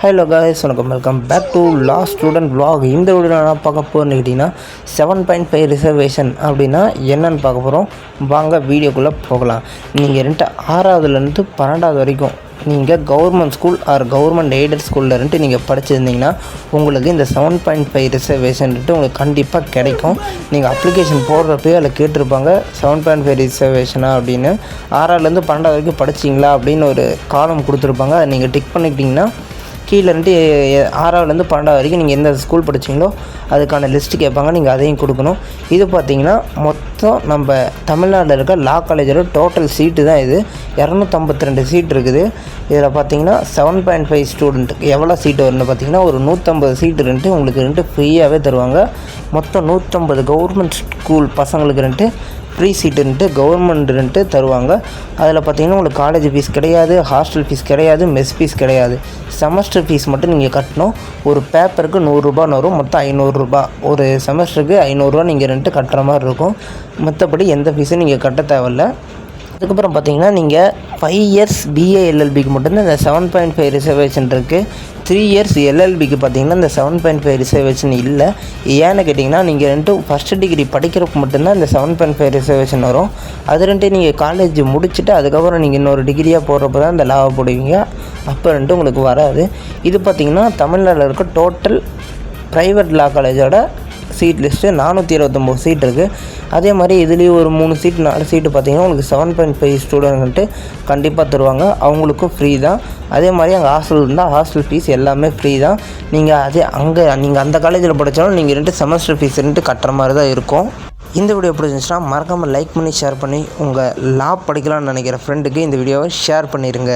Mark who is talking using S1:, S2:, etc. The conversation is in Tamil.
S1: Hello guys, welcome back to last student vlog. இந்த வீடியோ நான் பார்க்க போகிறேன்னு கேட்டிங்கன்னா 7.5 ரிசர்வேஷன் அப்படின்னா என்னென்னு பார்க்க போகிறோம். வாங்க வீடியோக்குள்ளே போகலாம். நீங்கள் 6வதுலேருந்து 12வது வரைக்கும் நீங்கள் government school or government aided ஸ்கூல்லேருந்து நீங்கள் படிச்சிருந்தீங்கன்னா உங்களுக்கு இந்த 7.5 ரிசர்வேஷன்ட்டு உங்களுக்கு கண்டிப்பாக கிடைக்கும். நீங்கள் அப்ளிகேஷன் போடுறப்பே அதில் கேட்டிருப்பாங்க 7.5 ரிசர்வேஷனா அப்படின்னு. 6வதுலேருந்து 12வது வரைக்கும் படிச்சிங்களா அப்படின்னு ஒரு காலம் கொடுத்துருப்பாங்க. அதை நீங்கள் டிக் பண்ணிக்கிட்டிங்கன்னா கீழே 6வதுலேருந்து 12வது வரைக்கும் நீங்கள் எந்த ஸ்கூல் படிச்சிங்களோ அதுக்கான லிஸ்ட்டு கேட்பாங்க. நீங்கள் அதையும் கொடுக்கணும். இது பார்த்திங்கன்னா மொத்தம் நம்ம தமிழ்நாட்டில் இருக்க லா காலேஜோட டோட்டல் சீட்டு தான் இது. 252 சீட் இருக்குது. இதில் பார்த்திங்கன்னா 7.5 ஸ்டூடெண்ட்டுக்கு எவ்வளோ சீட்டு வரும்னு பார்த்திங்கன்னா ஒரு 150 சீட்டு உங்களுக்கு ஃப்ரீயாகவே தருவாங்க. மொத்தம் 150 கவர்மெண்ட் ஸ்கூல் பசங்களுக்கு ஃப்ரீ சீட்டு கவர்மெண்ட் தருவாங்க. அதில் பார்த்திங்கன்னா உங்களுக்கு காலேஜ் ஃபீஸ் கிடையாது, ஹாஸ்டல் ஃபீஸ் கிடையாது, மெஸ் ஃபீஸ் கிடையாது. செமஸ்டர் ஃபீஸ் மட்டும் நீங்கள் கட்டணும். ஒரு பேப்பருக்கு 100 ரூபான்னு வரும். மொத்தம் 500 ரூபா. ஒரு செமஸ்டருக்கு 500 ரூபா நீங்கள் கட்டுற மாதிரி இருக்கும். மற்றபடி எந்த ஃபீஸும் நீங்கள் கட்ட தேவையில்லை. அதுக்கப்புறம் பார்த்தீங்கன்னா நீங்கள் 5 இயர்ஸ் பிஏ எல்எல்பிக்கு மட்டும்தான் இந்த 7.5 ரிசர்வேஷன் இருக்குது. 3 இயர்ஸ் எல்எல்பிக்கு பார்த்தீங்கன்னா இந்த 7.5 ரிசர்வேஷன் இல்லை. ஏன்னு கேட்டிங்கன்னா நீங்கள் ஃபஸ்ட்டு டிகிரி படிக்கிறப்ப மட்டும்தான் இந்த 7.5 ரிசர்வேஷன் வரும். அது நீங்கள் காலேஜ் முடிச்சுட்டு அதுக்கப்புறம் நீங்கள் இன்னொரு டிகிரியாக போடுறப்ப தான் இந்த லாவை போடுவீங்க. அப்போ உங்களுக்கு வராது. இது பார்த்திங்கன்னா தமிழ்நாட்டில் இருக்க டோட்டல் ப்ரைவேட் லா காலேஜோட சீட் லிஸ்ட்டு 429 சீட் இருக்குது. அதே மாதிரி இதுலேயும் ஒரு 3 சீட் 4 சீட்டு பார்த்திங்கன்னா உங்களுக்கு 7.5 ஸ்டூடெண்ட்டு கண்டிப்பாக தருவாங்க. அவங்களுக்கும் ஃப்ரீ தான். அதே மாதிரி அங்கே ஹாஸ்டல் இருந்தால் ஹாஸ்டல் ஃபீஸ் எல்லாமே ஃப்ரீ தான். நீங்கள் அந்த காலேஜில் படித்தாலும் நீங்கள் செமஸ்டர் ஃபீஸ் கட்டுற மாதிரி தான் இருக்கும். இந்த வீடியோ பிடிச்சிருந்துச்சுன்னா மறக்காமல் லைக் பண்ணி ஷேர் பண்ணி உங்கள் லா படிக்கலாம்னு நினைக்கிற ஃப்ரெண்டுக்கு இந்த வீடியோவை ஷேர் பண்ணிடுங்க.